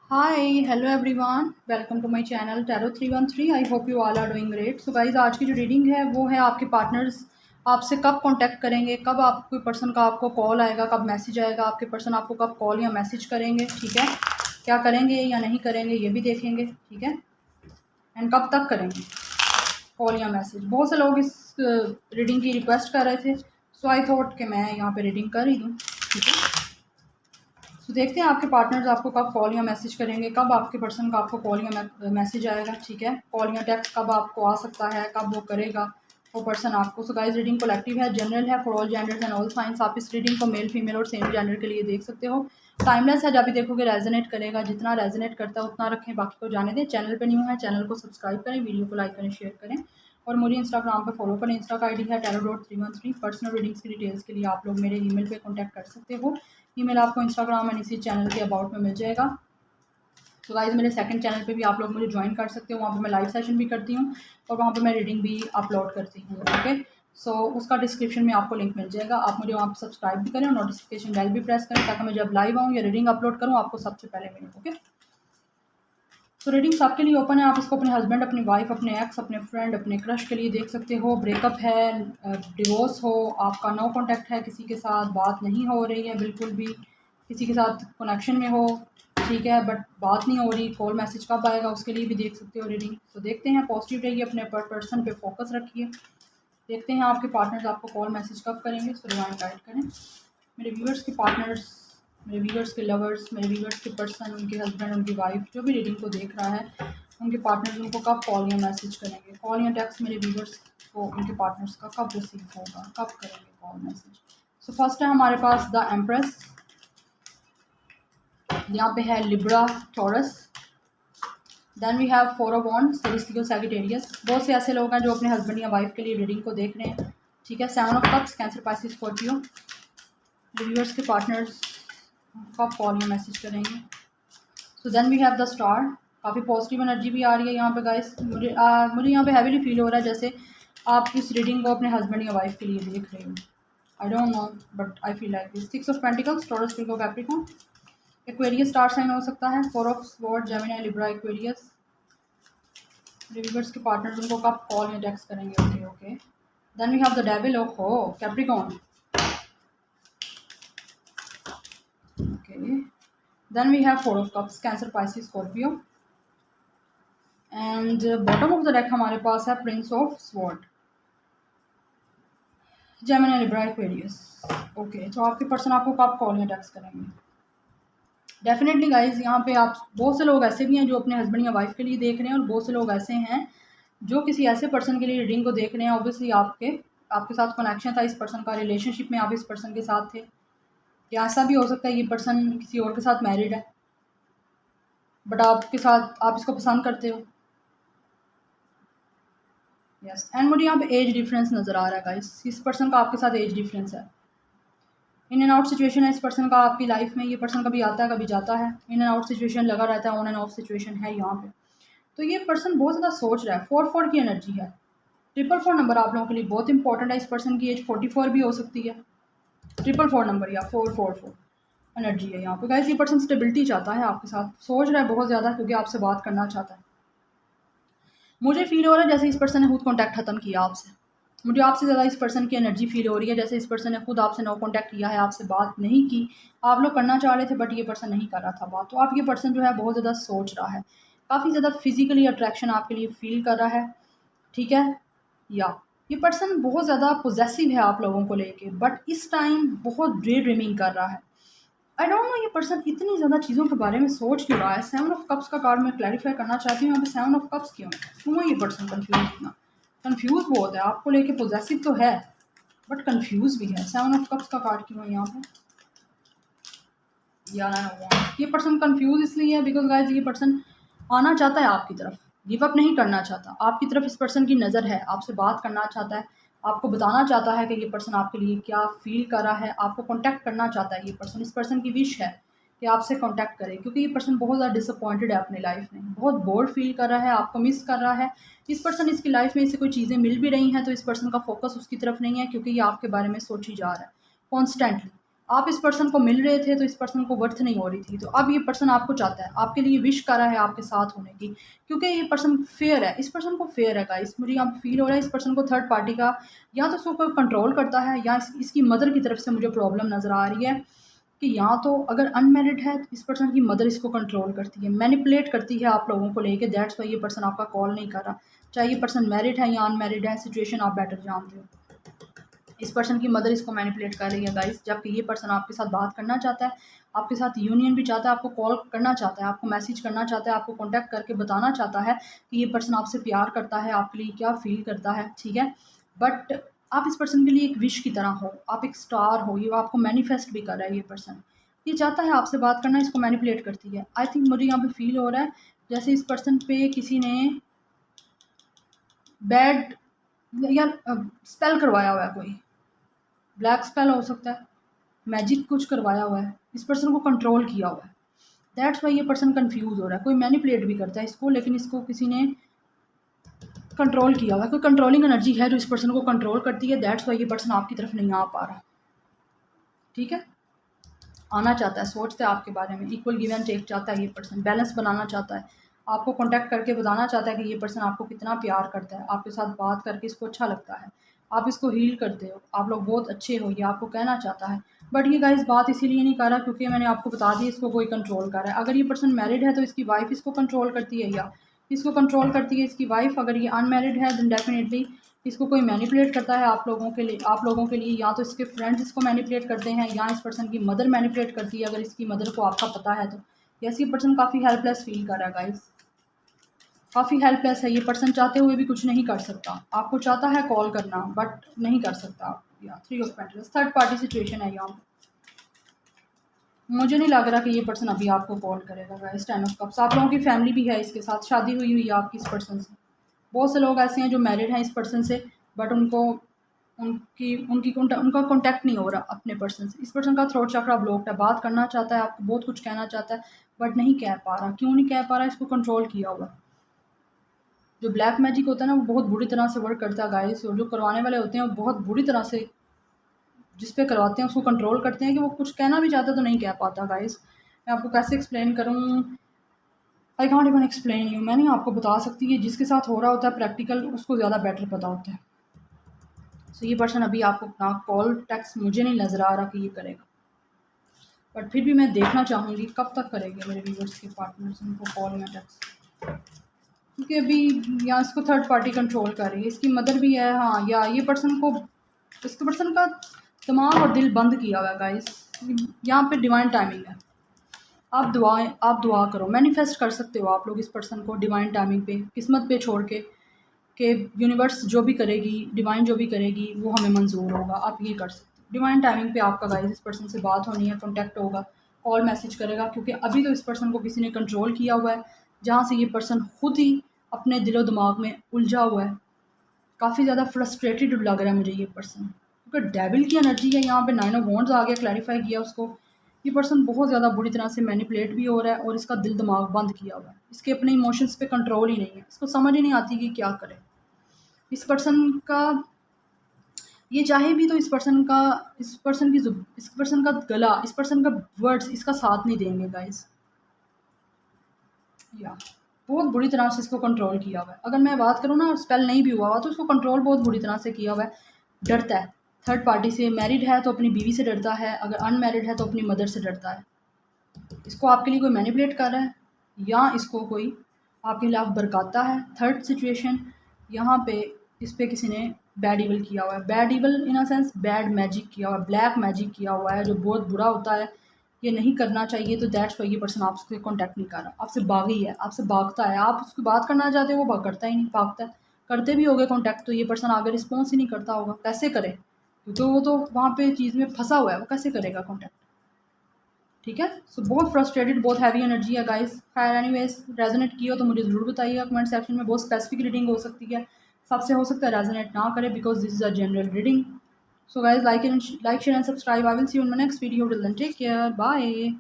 Hi hello everyone, welcome to my channel tarot 313। I hope you all are doing great. So guys, आज की जो reading है वो है आपके पार्टनर्स आपसे कब कांटेक्ट करेंगे, कब आप कोई पर्सन का आपको कॉल आएगा, कब मैसेज आएगा, आपके पर्सन आपको कब कॉल या मैसेज करेंगे। ठीक है, क्या करेंगे या नहीं करेंगे ये भी देखेंगे। ठीक है, एंड कब तक करेंगे कॉल या मैसेज। बहुत से लोग इस रीडिंग की रिक्वेस्ट कर रहे थे, सो आई थॉट कि मैं यहाँ पे रीडिंग कर ही दूँ। ठीक है, तो देखते हैं आपके पार्टनर्स आपको कब कॉल या मैसेज करेंगे, कब आपके पर्सन का आपको कॉल या मैसेज आएगा। ठीक है, कॉल या टेक्स्ट कब आपको आ सकता है, कब वो करेगा वो पर्सन आपको। सो गाइस, रीडिंग कलेक्टिव है, जनरल है, for all genders and all science. आप इस रीडिंग को मेल फीमेल और सेम जेंडर के लिए देख सकते हो। टाइमलेस है, जब भी देखोगे रेजोनेट करेगा, जितना रेजोनेट करता है उतना रखें, बाकी को जाने दें। चैनल पर न्यू है, चैनल को सब्सक्राइब करें, वीडियो को लाइक करें, शेयर करें और मुझे इंस्टाग्राम पर फॉलो करें। इंस्टा का आईडी है tarot.313। पर्सनल रीडिंग्स की डिटेल्स के लिए आप लोग मेरे ईमेल पे कांटेक्ट कर सकते हो। ईमेल आपको इंस्टाग्राम एंड इसी चैनल के अबाउट में मिल जाएगा। तो गाइज, मेरे सेकंड चैनल पे भी आप लोग मुझे ज्वाइन कर सकते हो, वहाँ पे मैं लाइव सेशन भी करती हूँ और वहाँ पे मैं रीडिंग भी अपलोड करती हूँ। ओके, सो उसका डिस्क्रिप्शन में आपको लिंक मिल जाएगा। आप मुझे वहाँ पे सब्सक्राइब भी करें और नोटिफिकेशन बेल भी प्रेस करें, ताकि मैं जब लाइव आऊँ या रीडिंग अपलोड करूँ आपको सबसे पहले मिले। ओके, तो रीडिंग सबके लिए ओपन है। आप इसको अपने हस्बैंड, अपनी वाइफ, अपने एक्स, अपने फ्रेंड, अपने क्रश के लिए देख सकते हो। ब्रेकअप है, डिवोर्स हो, आपका नो कॉन्टैक्ट है, किसी के साथ बात नहीं हो रही है बिल्कुल भी, किसी के साथ कनेक्शन में हो, ठीक है, बट बात नहीं हो रही, कॉल मैसेज कब आएगा उसके लिए भी देख सकते हो रीडिंग। तो देखते हैं, पॉजिटिव रहिए, अपने पर्सन पे फोकस रखिए। देखते हैं आपके पार्टनर्स आपको कॉल मैसेज कब करेंगे। सो डिवाइन गाइड करें मेरे व्यूअर्स के पार्टनर्स, मेरे व्यूअर्स के लवर्स, मेरे व्यूअर्स के पर्सन, उनके हस्बैंड, उनकी वाइफ, जो भी रीडिंग को देख रहा है, उनके पार्टनर्स उनको कब कॉल या मैसेज करेंगे। कॉल या टेक्स्ट मेरे व्यूअर्स को उनके पार्टनर्स का कब रिसीव होगा, कब करेंगे कॉल मैसेज। सो फर्स्ट है हमारे पास द एम्प्रेस। यहाँ पे है Libra, Taurus. Then we have four of wands, Leo, Sagittarius. बहुत से ऐसे लोग हैं जो अपने हस्बैंड या वाइफ के लिए रीडिंग को देख रहे हैं। ठीक है, seven of cups, Cancer, Pisces, Scorpio. Viewers के पार्टनर्स कब कॉल या मैसेज करेंगे। So then we have the star. काफ़ी पॉजिटिव एनर्जी भी आ रही है यहाँ पे गाइस। मुझे यहाँ पे हैवीली फील हो रहा है जैसे आप इस रीडिंग को अपने हस्बैंड या वाइफ के लिए देख रहे हो। I don't know but I feel like this. Six of pentacles, Taurus, Virgo, Capricorn. Aquarius star sign हो सकता है। Four of sword, Gemini, Libra, Aquarius. Reverse के पार्टनर्स उनको कब कॉल या टेक्स्ट करेंगे। Okay okay, then we have the devil of हो, Capricorn. Okay, then we have four of cups, Cancer, Pisces, Scorpio. And bottom of the deck हमारे पास है prince of sword, Gemini, Libra, Aquarius. Okay, तो आपके person आपको कब call या text करेंगे। डेफिनेटली गाइज, यहाँ पे आप बहुत से लोग ऐसे भी हैं जो अपने हस्बैंड या वाइफ के लिए देख रहे हैं और बहुत से लोग ऐसे हैं जो किसी ऐसे पर्सन के लिए रीडिंग को देख रहे हैं। ऑब्वियसली आपके आपके साथ कनेक्शन था इस पर्सन का, रिलेशनशिप में आप इस पर्सन के साथ थे, या ऐसा भी हो सकता है ये पर्सन किसी और के साथ मैरिड है बट आपके साथ आप इसको पसंद करते हो। यस, एंड मुझे यहाँ पे एज डिफरेंस नज़र आ रहा है गाइस। इस पर्सन का आपके साथ एज डिफरेंस है। इन एंड आउट सिचुएशन है इस पर्सन का आपकी लाइफ में। ये पर्सन कभी आता है कभी जाता है, इन एंड आउट सिचुएशन लगा रहता है, ऑन एंड ऑफ सिचुएशन है यहाँ पे। तो ये पर्सन बहुत ज़्यादा सोच रहा है। 4-4 की एनर्जी है। 444 नंबर आप लोगों के लिए बहुत इंपॉर्टेंट है। इस पर्सन की एज 44 भी हो सकती है। 444 नंबर या 444 एनर्जी है यहाँ पे गाइस। ये पर्सन स्टेबिलिटी चाहता है आपके साथ, सोच रहा है बहुत ज़्यादा, क्योंकि आपसे बात करना चाहता है। मुझे फील हो रहा है जैसे इस पर्सन ने खुद कॉन्टैक्ट ख़त्म किया आपसे। मुझे आपसे ज़्यादा इस पर्सन की एनर्जी फील हो रही है जैसे इस पर्सन ने खुद आपसे नो कॉन्टैक्ट किया है, आपसे बात नहीं की। आप लोग करना चाह रहे थे बट ये पर्सन नहीं कर रहा था बात। तो आप ये पर्सन जो है बहुत ज़्यादा सोच रहा है, काफ़ी ज़्यादा फिजिकली अट्रैक्शन आपके लिए फील कर रहा है। ठीक है, या ये पर्सन बहुत ज़्यादा पोजेसिव है आप लोगों को लेके, बट इस टाइम बहुत डे ड्रीमिंग कर रहा है। आई डोंट नो ये पर्सन इतनी ज़्यादा चीज़ों के बारे में सोच क्यों रहा है। 7 ऑफ कप्स का कार्ड मैं क्लैरिफाई करना चाहती हूँ यहाँ पे। 7 ऑफ कप्स क्यों है ये पर्सन कन्फ्यूज इतना। कन्फ्यूज बहुत है, आपको लेके पोजेसिव तो है बट कन्फ्यूज भी है। 7 ऑफ कप्स का कार्ड क्यों है यहाँ पे यार। ये पर्सन कन्फ्यूज इसलिए है बिकॉज गाइज ये पर्सन आना चाहता है आपकी तरफ, गिव अप नहीं करना चाहता। आपकी तरफ इस पर्सन की नज़र है, आपसे बात करना चाहता है, आपको बताना चाहता है कि ये पर्सन आपके लिए क्या फील कर रहा है, आपको कांटेक्ट करना चाहता है। ये पर्सन, इस पर्सन की विश है कि आपसे कांटेक्ट करे, क्योंकि ये पर्सन बहुत ज़्यादा डिसअपॉइंटेड है अपनी लाइफ में, बहुत बोर्ड फील कर रहा है, आपको मिस कर रहा है। इस पर्सन, इसकी लाइफ में इसे कोई चीज़ें मिल भी रही हैं तो इस पर्सन का फोकस उसकी तरफ नहीं है, क्योंकि ये आपके बारे में सोची जा रहा है कॉन्स्टेंटली। आप इस पर्सन को मिल रहे थे तो इस पर्सन को वर्थ नहीं हो रही थी, तो अब ये पर्सन आपको चाहता है, आपके लिए विश कर रहा है आपके साथ होने की, क्योंकि ये पर्सन फेयर है, इस पर्सन को फेयर है गाइस। मुझे यहाँ पे फील हो रहा है इस पर्सन को थर्ड पार्टी का या तो इसको कोई कंट्रोल करता है या इसकी मदर की तरफ से मुझे प्रॉब्लम नज़र आ रही है कि या तो अगर अनमैरिड है तो इस पर्सन की मदर इसको कंट्रोल करती है, मैनिपुलेट करती है आप लोगों को लेके, दैट्स वाई ये पर्सन आपका कॉल नहीं कर रहा। चाहे ये पर्सन मैरिड है या अनमैरिड है, सिचुएशन आप बेटर जानते हो। इस पर्सन की मदर इसको मैनिपुलेट कर रही है गाइस, जबकि ये पर्सन आपके साथ बात करना चाहता है, आपके साथ यूनियन भी चाहता है, आपको कॉल करना चाहता है, आपको मैसेज करना चाहता है, आपको कांटेक्ट करके बताना चाहता है कि ये पर्सन आपसे प्यार करता है, आपके लिए क्या फील करता है, ठीक है। बट आप इस पर्सन के लिए एक विश की तरह हो, आप एक स्टार हो, ये आपको मैनिफेस्ट भी कर रहा है। ये पर्सन ये चाहता है आपसे बात करना, इसको मैनिपुलेट करती है। आई थिंक मुझे यहाँ पे फील हो रहा है जैसे इस पर्सन पे किसी ने बैड या स्पेल करवाया हुआ है, कोई ब्लैक स्पेल हो सकता है, मैजिक कुछ करवाया हुआ है, इस पर्सन को कंट्रोल किया हुआ है। दैट्स वाई ये पर्सन कंफ्यूज हो रहा है। कोई मैनिपुलेट भी करता है इसको, लेकिन इसको किसी ने कंट्रोल किया हुआ है, कोई कंट्रोलिंग एनर्जी है जो इस पर्सन को कंट्रोल करती है। दैट्स वाई ये पर्सन आपकी तरफ नहीं आ पा रहा, ठीक है। आना चाहता है, सोचता है आपके बारे में, इक्वल गिव एंड टेक चाहता है ये पर्सन, बैलेंस बनाना चाहता है, आपको कांटेक्ट करके बताना चाहता है कि ये पर्सन आपको कितना प्यार करता है, आपके साथ बात करके इसको अच्छा लगता है, आप इसको हील करते हो, आप लोग बहुत अच्छे हो, ये आपको कहना चाहता है। बट ये गाइस बात इसीलिए नहीं कर रहा क्योंकि मैंने आपको बता दी इसको कोई कंट्रोल कर रहा है। अगर ये पर्सन मैरिड है तो इसकी वाइफ इसको कंट्रोल करती है या इसको कंट्रोल करती है इसकी वाइफ। अगर ये अनमैरिड है देन डेफिनेटली इसको कोई मैनिपुलेट करता है आप लोगों के लिए, या तो इसके फ्रेंड्स इसको मैनिपुलेट करते हैं या इस पर्सन की मदर मैनिपुलेट करती है, अगर इसकी मदर को आपका पता है तो। यस, ये पर्सन काफ़ी हेल्पलेस फील कर रहा है गाइस, काफ़ी हेल्पलेस है। ये पर्सन चाहते हुए भी कुछ नहीं कर सकता, आपको चाहता है कॉल करना बट नहीं कर सकता। या 3 ऑफ पेंटल्स थर्ड पार्टी सिचुएशन है यहाँ। मुझे नहीं लग रहा कि ये पर्सन अभी आपको कॉल करेगा गाइस। 10 ऑफ कप्स, आप लोगों की फैमिली भी है इसके साथ, शादी हुई है आपकी इस पर्सन से। बहुत से लोग ऐसे हैं जो मैरिड हैं इस पर्सन से, बट उनका कांटेक्ट नहीं हो रहा अपने पर्सन से। इस पर्सन का थ्रोट चक्रा ब्लॉक्ड है, बात करना चाहता है, आपको बहुत कुछ कहना चाहता है बट नहीं कह पा रहा। क्यों नहीं कह पा रहा? इसको कंट्रोल किया हुआ। जो ब्लैक मैजिक होता है ना वो बहुत बुरी तरह से वर्क करता है गाइस, और जो करवाने वाले होते हैं वो बहुत बुरी तरह से जिस पे करवाते हैं उसको कंट्रोल करते हैं कि वो कुछ कहना भी चाहता तो नहीं कह पाता गाइस। मैं आपको कैसे एक्सप्लेन करूँ, I can't even explain you. मैं नहीं आपको बता सकती कि जिसके साथ हो रहा होता है प्रैक्टिकल उसको ज़्यादा बेटर पता होता है। सो ये पर्सन अभी आपको ना कॉल टेक्स्ट मुझे नहीं नज़र आ रहा कि ये करेगा, बट फिर भी मैं देखना चाहूँगी कब तक करेंगे मेरे व्यूअर्स के पार्टनर्स उनको कॉल या टेक्स्ट, क्योंकि अभी यहाँ इसको थर्ड पार्टी कंट्रोल कर रही है, इसकी मदर भी है। हाँ, या ये पर्सन को इसके पर्सन का दिमाग और दिल बंद किया हुआ है गाइस। यहाँ पे डिवाइन टाइमिंग है, आप दुआ करो, मैनिफेस्ट कर सकते हो आप लोग इस पर्सन को डिवाइन टाइमिंग पे, किस्मत पे छोड़ के कि यूनिवर्स जो भी करेगी, डिवाइन जो भी करेगी वो हमें मंजूर होगा। आप ये कर सकते हो डिवाइन टाइमिंग पे आपका गाइस इस पर्सन से बात होनी है, कॉन्टैक्ट होगा, कॉल मैसेज करेगा, क्योंकि अभी तो इस पर्सन को किसी ने कंट्रोल किया हुआ है, जहाँ से ये पर्सन खुद ही अपने दिलो दिमाग में उलझा हुआ है। काफ़ी ज़्यादा फ्रस्ट्रेटेड लग रहा है मुझे ये पर्सन, क्योंकि डेविल की एनर्जी है यहाँ पे। 9 ऑफ वॉन्ड्स आ गया, क्लैरिफाई किया उसको। ये पर्सन बहुत ज़्यादा बुरी तरह से मैनिपुलेट भी हो रहा है और इसका दिल दिमाग बंद किया हुआ है, इसके अपने इमोशंस पे कंट्रोल ही नहीं है, इसको समझ ही नहीं आती कि क्या करे। इस पर्सन का ये चाहे भी तो इस पर्सन का गला, इस पर्सन का वर्ड्स इसका साथ नहीं देंगे गाइस। या बहुत बुरी तरह से इसको कंट्रोल किया हुआ है। अगर मैं बात करूँ ना, स्पेल नहीं भी हुआ हुआ तो इसको कंट्रोल बहुत बुरी तरह से किया हुआ है। डरता है थर्ड पार्टी से, मैरिड है तो अपनी बीवी से डरता है, अगर अनमैरिड है तो अपनी मदर से डरता है। इसको आपके लिए कोई मैनिपुलेट कर रहा है या इसको कोई आपके खिलाफ बरकाता है। थर्ड सिचुएशन यहाँ पे इस पर किसी ने बैड इवल किया हुआ है, bad evil in a sense bad magic किया हुआ है, ब्लैक मैजिक किया हुआ है जो बहुत बुरा होता है, ये नहीं करना चाहिए। तो दैट्स वाई ये पर्सन आपसे कांटेक्ट नहीं कर रहा, आपसे भागी है, आपसे भागता है। आप उसकी बात करना चाहते हो वो करता ही नहीं, भागता है। करते भी होगे कांटेक्ट तो ये पर्सन आगे रिस्पॉन्स ही नहीं करता होगा, कैसे करे, क्योंकि वो तो वहाँ पे चीज़ में फंसा हुआ है, वो कैसे करेगा कांटेक्ट, ठीक है। सो बहुत फ्रस्ट्रेटेड, बहुत हैवी एनर्जी है गाइस। खैर एनीवेज, रेजोनेट की हो तो मुझे ज़रूर बताइएगा कमेंट सेक्शन में। बहुत स्पेसिफिक रीडिंग हो सकती है, सबसे हो सकता है रेजोनेट ना करे because this is a general reading. So guys, like, share and subscribe. I will see you in my next video. Till then, take care. Bye.